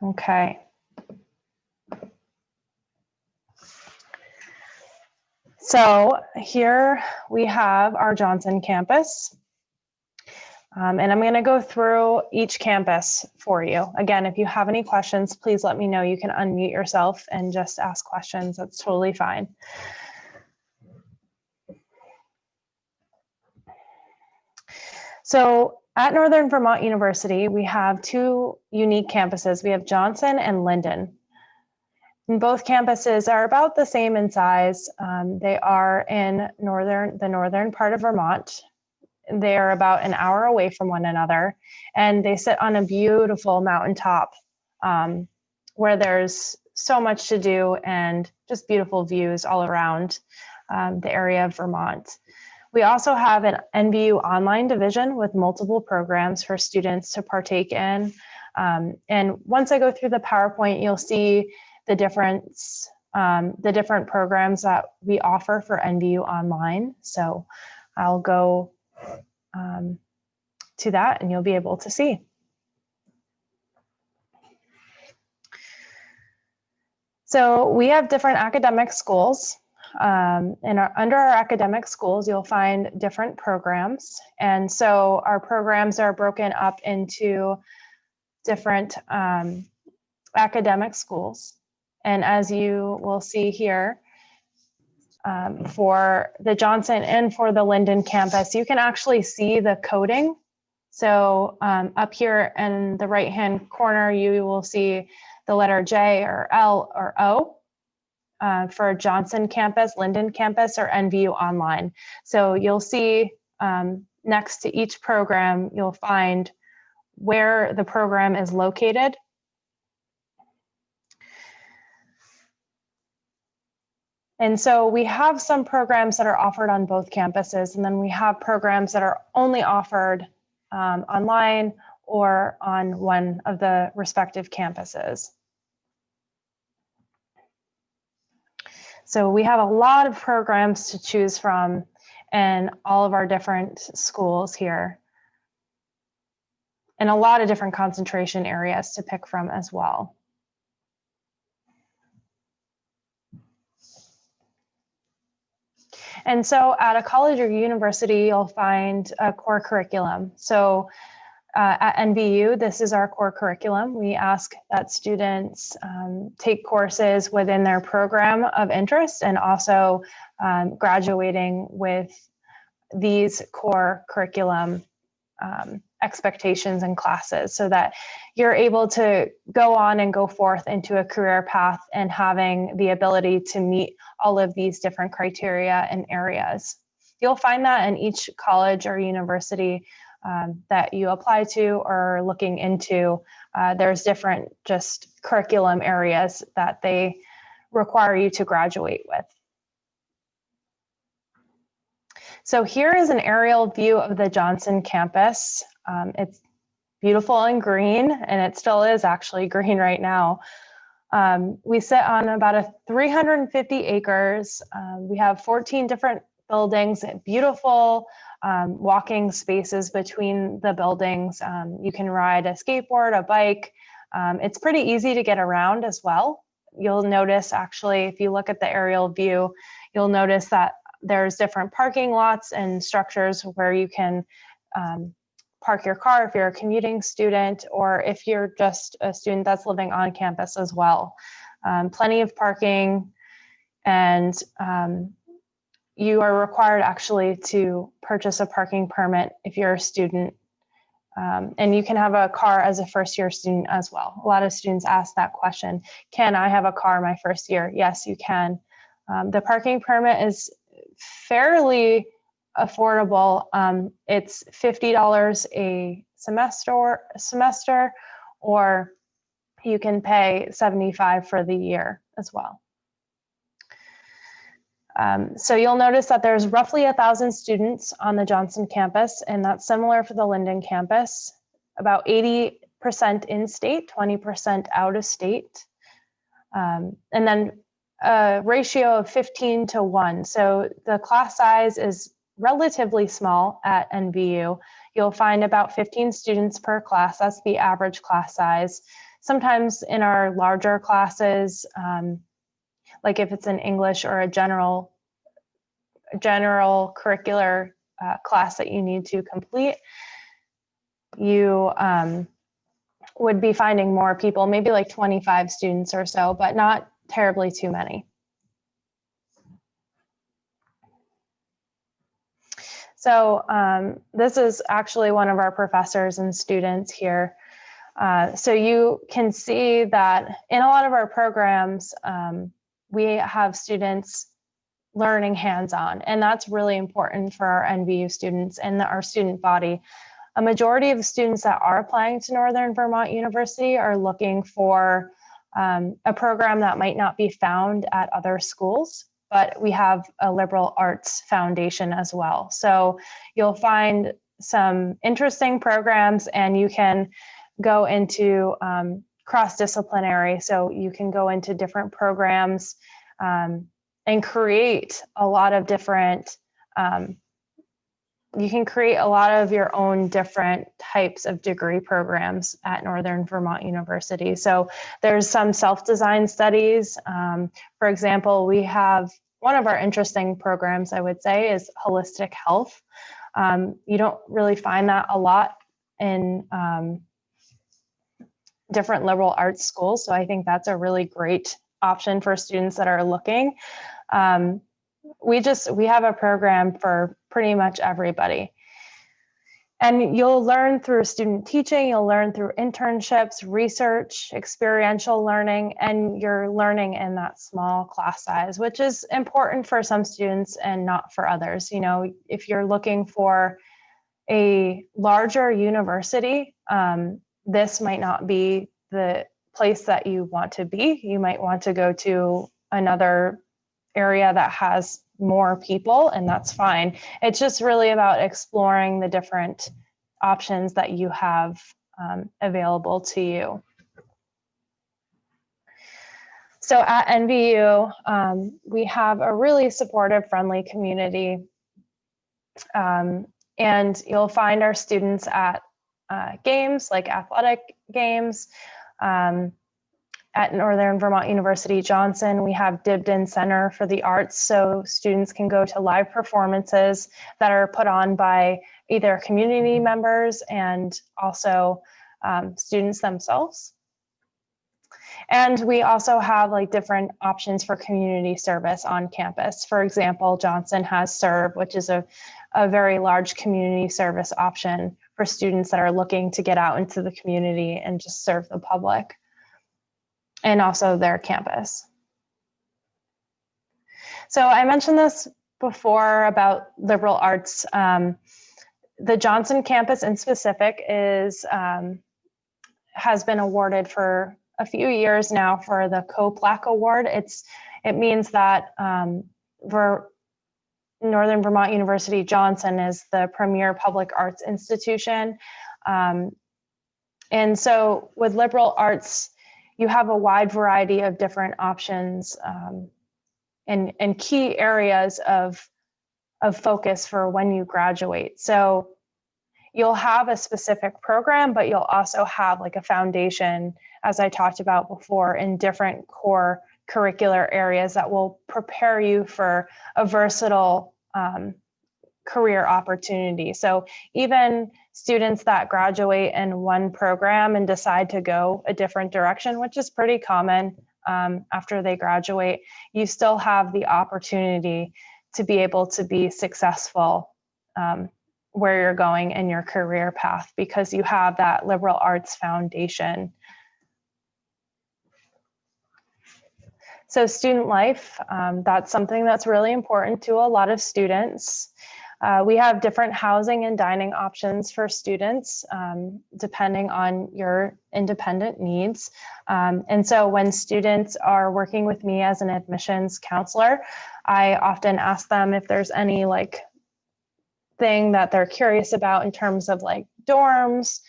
Okay. So here we have our Johnson campus. And I'm going to go through each campus for you. Again, if you have any questions, please let me know. You can unmute yourself and just ask questions. That's totally fine. So at Northern Vermont University, we have two unique campuses. We have Johnson and Linden. And both campuses are about the same in size. They are in the northern part of Vermont. They are about an hour away from one another, and they sit on a beautiful mountaintop where there's so much to do and just beautiful views all around the area of Vermont. We also have an NVU online division with multiple programs for students to partake in. And once I go through the PowerPoint, you'll see the different programs that we offer for NVU online. So I'll go to that and you'll be able to see. So we have different academic schools. Under our academic schools, you'll find different programs. And so our programs are broken up into different academic schools. And as you will see here, for the Johnson and for the Linden campus, you can actually see the coding. So up here in the right-hand corner, you will see the letter J or L or O for Johnson campus, Linden campus, or NVU online. So you'll see next to each program, you'll find where the program is located. And so we have some programs that are offered on both campuses, and then we have programs that are only offered online or on one of the respective campuses. So we have a lot of programs to choose from in all of our different schools here, and a lot of different concentration areas to pick from as well. And so at a college or university, you'll find a core curriculum. So at NVU, this is our core curriculum. We ask that students take courses within their program of interest and also graduating with these core curriculum expectations and classes so that you're able to go on and go forth into a career path and having the ability to meet all of these different criteria and areas. You'll find that in each college or university that you apply to or looking into. There's different just curriculum areas that they require you to graduate with. So here is an aerial view of the Johnson campus. It's beautiful and green, and it still is actually green right now. We sit on about 350 acres. We have 14 different buildings, beautiful walking spaces between the buildings. You can ride a skateboard, a bike. It's pretty easy to get around as well. You'll notice actually, if you look at the aerial view, you'll notice that there's different parking lots and structures where you can park your car if you're a commuting student or if you're just a student that's living on campus as well. Plenty of parking, and you are required actually to purchase a parking permit if you're a student. And you can have a car as a first-year student as well. A lot of students ask that question, can I have a car my first year? Yes, you can. The parking permit is fairly affordable. It's $50 a semester, or you can pay $75 for the year as well. So you'll notice that there's roughly 1,000 students on the Johnson campus, and that's similar for the Linden campus. About 80% in-state, 20% out of state. And then a ratio of 15 to 1. So the class size is relatively small at NVU. You'll find about 15 students per class. That's the average class size. sometimes in our larger classes, like if it's an English or a general curricular class that you need to complete, you would be finding more people, maybe like 25 students or so, but not terribly too many. So this is actually one of our professors and students here. So you can see that in a lot of our programs, we have students learning hands-on, and that's really important for our NVU students and our student body. A majority of the students that are applying to Northern Vermont University are looking for a program that might not be found at other schools, but we have a liberal arts foundation as well. So you'll find some interesting programs, and you can go into cross-disciplinary. So you can go into different programs and create a lot of different, you can create a lot of your own different types of degree programs at Northern Vermont University. So there's some self-design studies. For example, we have one of our interesting programs, I would say, is holistic health. You don't really find that a lot in different liberal arts schools. So I think that's a really great option for students that are looking. We have a program for pretty much everybody. And you'll learn through student teaching, you'll learn through internships, research, experiential learning, and you're learning in that small class size, which is important for some students and not for others. You know, if you're looking for a larger university, this might not be the place that you want to be. You might want to go to another area that has more people, and that's fine. It's just really about exploring the different options that you have available to you. So at NVU, we have a really supportive, friendly community. And you'll find our students at games like athletic games. At Northern Vermont University Johnson, we have Dibdin Center for the Arts, so students can go to live performances that are put on by either community members and also students themselves. And we also have like different options for community service on campus. For example, Johnson has Serve, which is a very large community service option for students that are looking to get out into the community and just serve the public, and also their campus. So I mentioned this before about liberal arts. The Johnson campus in specific has been awarded for a few years now for the CoPlac Award. It means that Northern Vermont University Johnson is the premier public arts institution. And so with liberal arts, you have a wide variety of different options and key areas of focus for when you graduate. So you'll have a specific program, but you'll also have like a foundation, as I talked about before, in different core curricular areas that will prepare you for a versatile career opportunity. So even students that graduate in one program and decide to go a different direction, which is pretty common after they graduate, you still have the opportunity to be able to be successful where you're going in your career path because you have that liberal arts foundation. So student life, that's something that's really important to a lot of students. We have different housing and dining options for students depending on your independent needs. And so when students are working with me as an admissions counselor, I often ask them if there's any thing that they're curious about in terms of like dorms,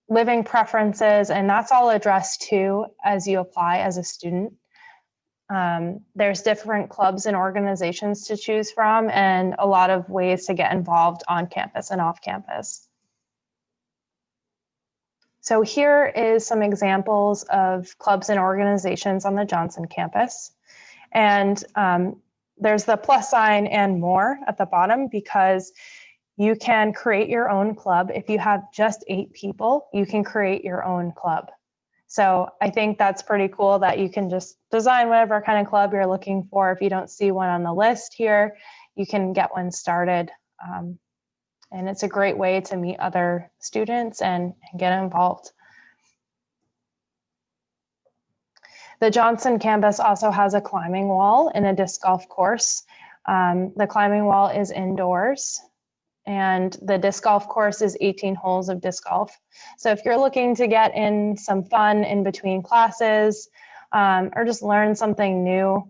living preferences, and that's all addressed too as you apply as a student. There's different clubs and organizations to choose from and a lot of ways to get involved on campus and off campus. So here is some examples of clubs and organizations on the Johnson campus. And there's the plus sign and more at the bottom, because you can create your own club. If you have just 8 people, you can create your own club. So I think that's pretty cool that you can just design whatever kind of club you're looking for. If you don't see one on the list here, you can get one started. And it's a great way to meet other students and get involved. The Johnson campus also has a climbing wall and a disc golf course. The climbing wall is indoors, and the disc golf course is 18 holes of disc golf. So if you're looking to get in some fun in between classes, or just learn something new,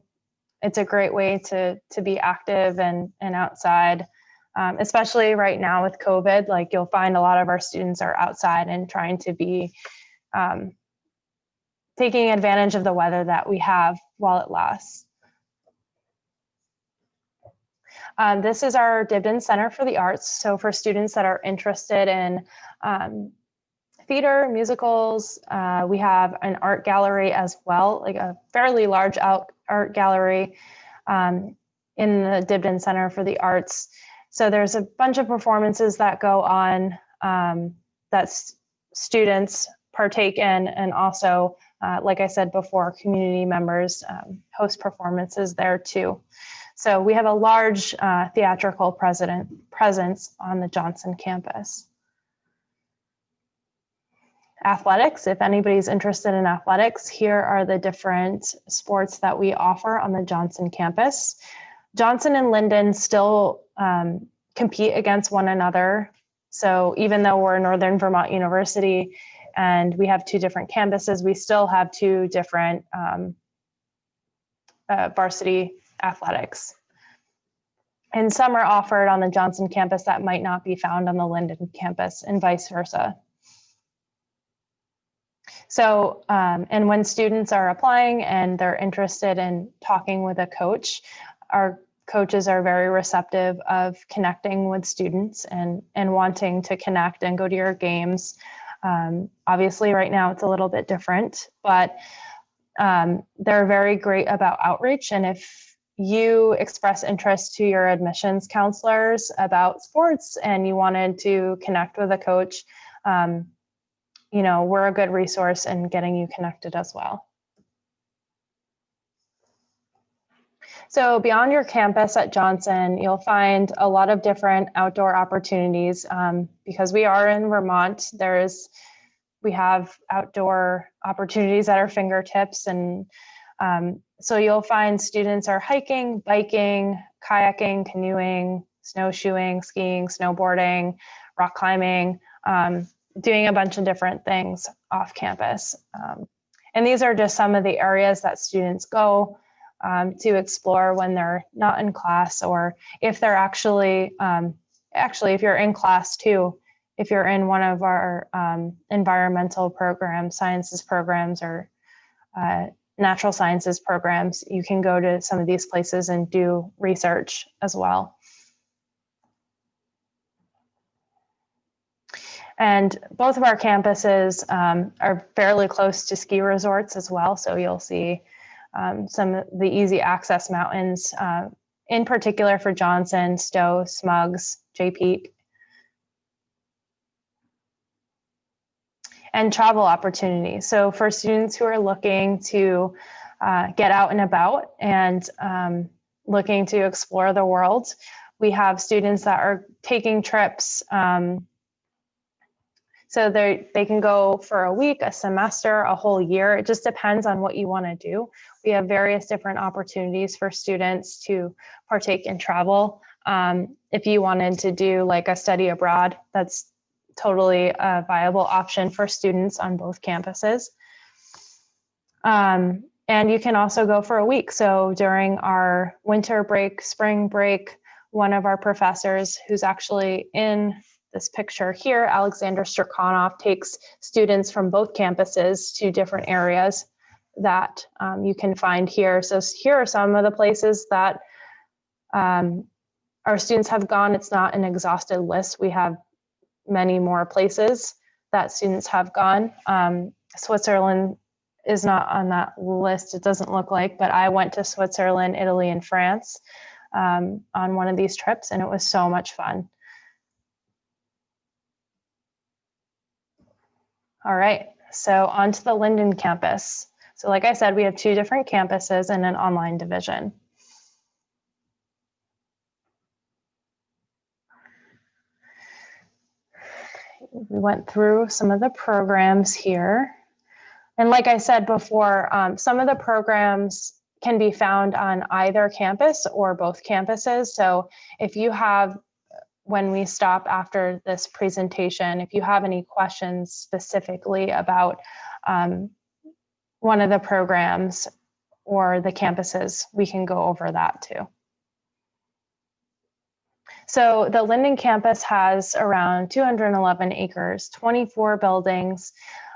it's a great way to be active and outside. Especially right now with COVID, like you'll find a lot of our students are outside and trying to be taking advantage of the weather that we have while it lasts. This is our Dibdin Center for the Arts. So for students that are interested in theater, musicals, we have an art gallery as well, like a fairly large art gallery in the Dibdin Center for the Arts. So there's a bunch of performances that go on that students partake in, and also, like I said before, community members host performances there too. So we have a large theatrical presence on the Johnson campus. Athletics, if anybody's interested in athletics, here are the different sports that we offer on the Johnson campus. Johnson and Linden still compete against one another. So even though we're Northern Vermont University and we have 2 different campuses, we still have 2 different varsity athletics. And some are offered on the Johnson campus that might not be found on the Linden campus, and vice versa. So, and when students are applying and they're interested in talking with a coach, our coaches are very receptive of connecting with students and wanting to connect and go to your games. Obviously right now it's a little bit different, but they're very great about outreach. And if you express interest to your admissions counselors about sports and you wanted to connect with a coach, you know, we're a good resource in getting you connected as well. So beyond your campus at Johnson, you'll find a lot of different outdoor opportunities. Because we are in Vermont, we have outdoor opportunities at our fingertips. And so you'll find students are hiking, biking, kayaking, canoeing, snowshoeing, skiing, snowboarding, rock climbing, doing a bunch of different things off campus. And these are just some of the areas that students go to explore when they're not in class, or if they're actually if you're in class too, if you're in one of our environmental programs, sciences programs, or natural sciences programs, you can go to some of these places and do research as well. And both of our campuses are fairly close to ski resorts as well. So you'll see some of the easy access mountains, in particular for Johnson, Stowe, Smugs, J. Peak. And travel opportunities. So for students who are looking to get out and about and looking to explore the world, we have students that are taking trips. So they can go for a week, a semester, a whole year. It just depends on what you want to do. We have various different opportunities for students to partake in travel. If you wanted to do like a study abroad, that's totally a viable option for students on both campuses. And you can also go for a week. So during our winter break, spring break, one of our professors who's actually in this picture here, Alexander Strakhanov, takes students from both campuses to different areas that you can find here. So here are some of the places that our students have gone. It's not an exhaustive list. We have many more places that students have gone. Switzerland is not on that list, it doesn't look like, but I went to Switzerland, Italy, and France on one of these trips, and it was so much fun. All right, so on to the Linden campus. So like I said, we have 2 different campuses and an online division. We went through some of the programs here. And like I said before, some of the programs can be found on either campus or both campuses. So if you have, when we stop after this presentation, if you have any questions specifically about one of the programs or the campuses, we can go over that too. So the Linden campus has around 211 acres, 24 buildings,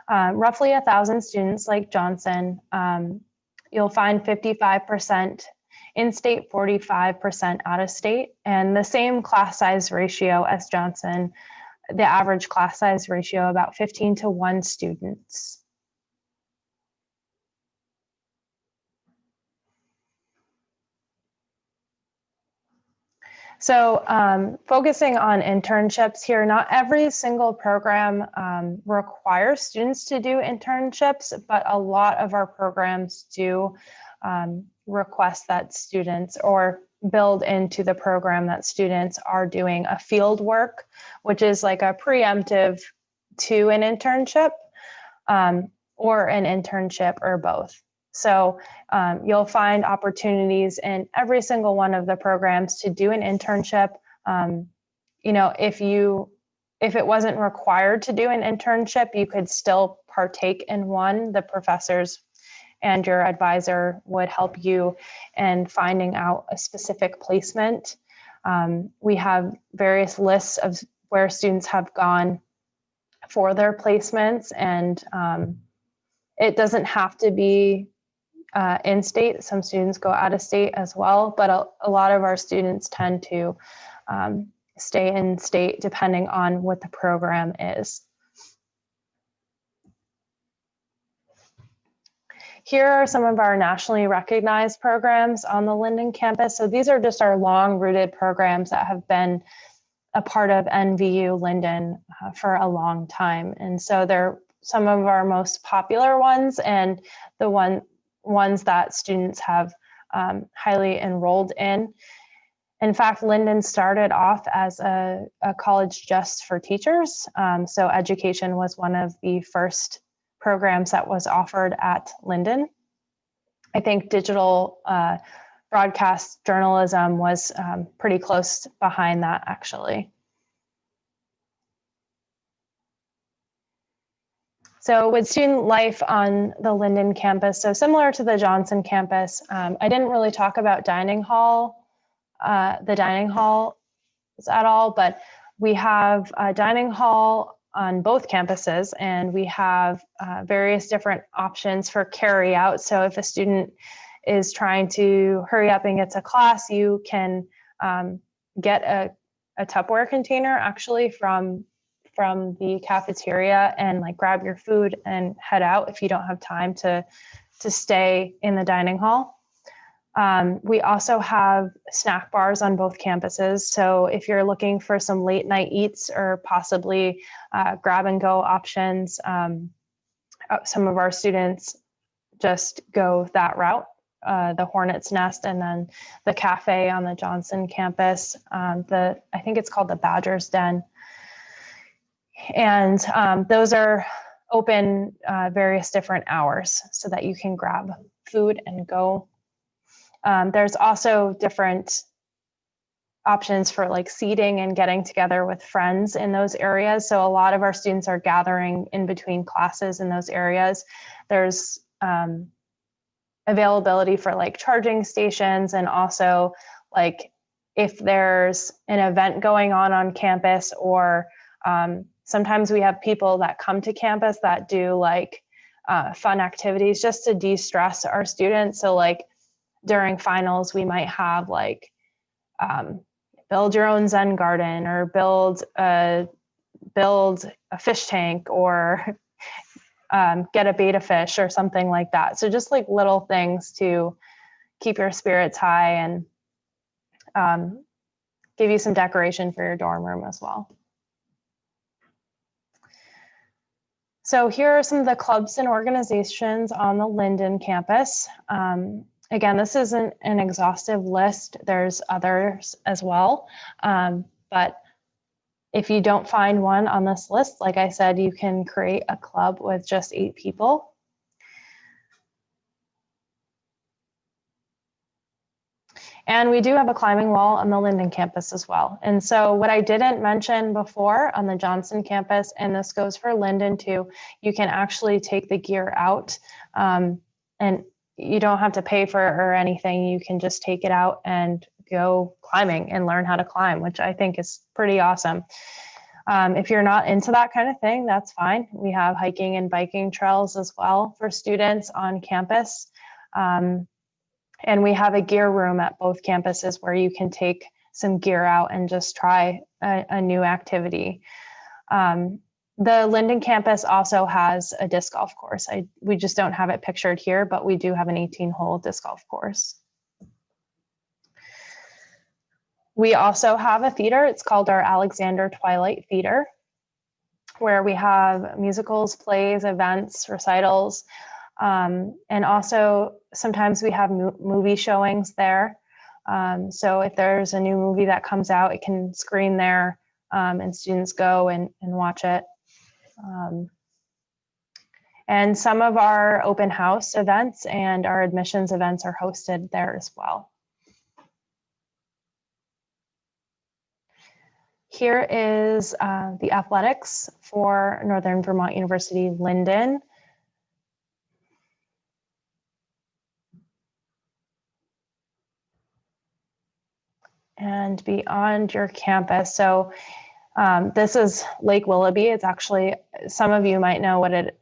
roughly 1,000 students like Johnson. You'll find 55% in-state, 45% out-of-state, and the same class size ratio as Johnson, the average class size ratio about 15 to 1 students. So focusing on internships here, not every single program requires students to do internships, but a lot of our programs do request that students or build into the program that students are doing a field work, which is like a preemptive to an internship or an internship or both. So you'll find opportunities in every single one of the programs to do an internship. You know, if it wasn't required to do an internship, you could still partake in one. The professors and your advisor would help you in finding out a specific placement. We have various lists of where students have gone for their placements, and it doesn't have to be in-state. Some students go out of state as well, but a lot of our students tend to stay in state depending on what the program is. Here are some of our nationally recognized programs on the Linden campus. So these are just our long-rooted programs that have been a part of NVU Linden for a long time. And so they're some of our most popular ones and the ones that students have highly enrolled in. In fact, Linden started off as a college just for teachers. So education was one of the first programs that was offered at Linden. I think digital broadcast journalism was pretty close behind that, actually. So with student life on the Linden campus, so similar to the Johnson campus, I didn't really talk about dining hall, the dining hall at all, but we have a dining hall on both campuses, and we have various different options for carry out. So if a student is trying to hurry up and get to class, you can get a Tupperware container actually from the cafeteria and like grab your food and head out if you don't have time to stay in the dining hall. We also have snack bars on both campuses. So if you're looking for some late night eats or possibly grab and go options, some of our students just go that route, the Hornet's Nest and then the cafe on the Johnson campus. I think it's called the Badger's Den. And those are open various different hours so that you can grab food and go. There's also different options for like seating and getting together with friends in those areas. So a lot of our students are gathering in between classes in those areas. There's availability for like charging stations, and also like if there's an event going on campus, or sometimes we have people that come to campus that do like fun activities just to de-stress our students. So like during finals, we might have like build your own Zen garden, or build a build a fish tank or get a betta fish or something like that. So just like little things to keep your spirits high and give you some decoration for your dorm room as well. So here are some of the clubs and organizations on the Linden campus. Again, this isn't an exhaustive list. There's others as well. But if you don't find one on this list, like I said, you can create a club with just 8 people. And we do have a climbing wall on the Linden campus as well. And so what I didn't mention before on the Johnson campus, and this goes for Linden too, you can actually take the gear out and you don't have to pay for it or anything. You can just take it out and go climbing and learn how to climb, which I think is pretty awesome. If you're not into that kind of thing, that's fine. We have hiking and biking trails as well for students on campus. And we have a gear room at both campuses where you can take some gear out and just try a new activity. The Linden campus also has a disc golf course. We just don't have it pictured here, but we do have an 18-hole disc golf course. We also have a theater. It's called our Alexander Twilight Theater, where we have musicals, plays, events, recitals, and also sometimes we have movie showings there. So if there's a new movie that comes out, it can screen there and students go and watch it. And some of our open house events and our admissions events are hosted there as well. Here is the athletics for Northern Vermont University Linden. And beyond your campus. So this is Lake Willoughby. It's actually, some of you might know what it,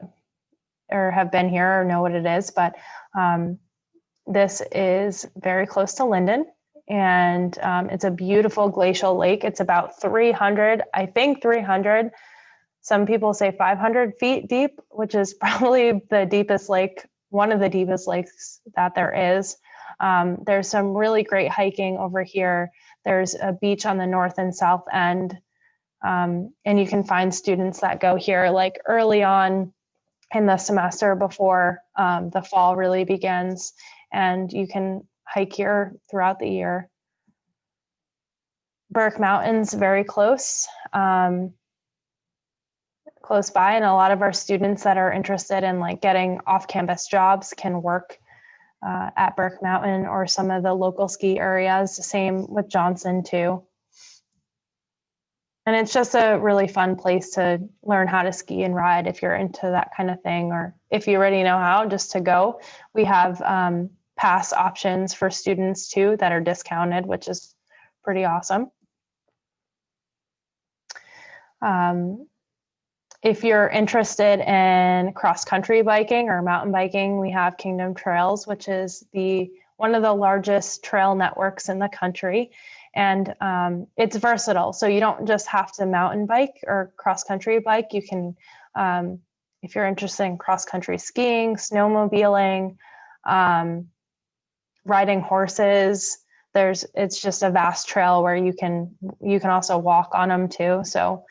or have been here or know what it is, but this is very close to Linden. And it's a beautiful glacial lake. It's about 300, I think 300, some people say 500 feet deep, which is probably the deepest lake, one of the deepest lakes that there is. There's some really great hiking over here. There's a beach on the north and south end. And you can find students that go here like early on in the semester before the fall really begins. And you can hike here throughout the year. Burke Mountain's very close, close by. And a lot of our students that are interested in like getting off-campus jobs can work at Burke Mountain or some of the local ski areas. Same with Johnson too. And it's just a really fun place to learn how to ski and ride if you're into that kind of thing, or if you already know how, just to go. We have pass options for students too that are discounted, which is pretty awesome. If you're interested in cross-country biking or mountain biking, we have Kingdom Trails, which is one of the largest trail networks in the country. And it's versatile. So you don't just have to mountain bike or cross-country bike. You can, if you're interested in cross-country skiing, snowmobiling, riding horses, it's just a vast trail where you can also walk on them too. So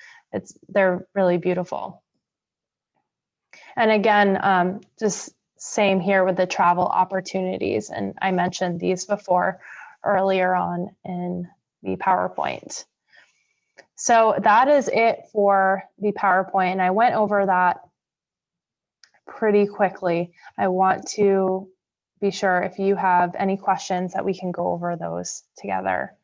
they're really beautiful. And again, just same here with the travel opportunities. And I mentioned these before earlier on in the PowerPoint. So that is it for the PowerPoint. And I went over that pretty quickly. I want to be sure if you have any questions that we can go over those together.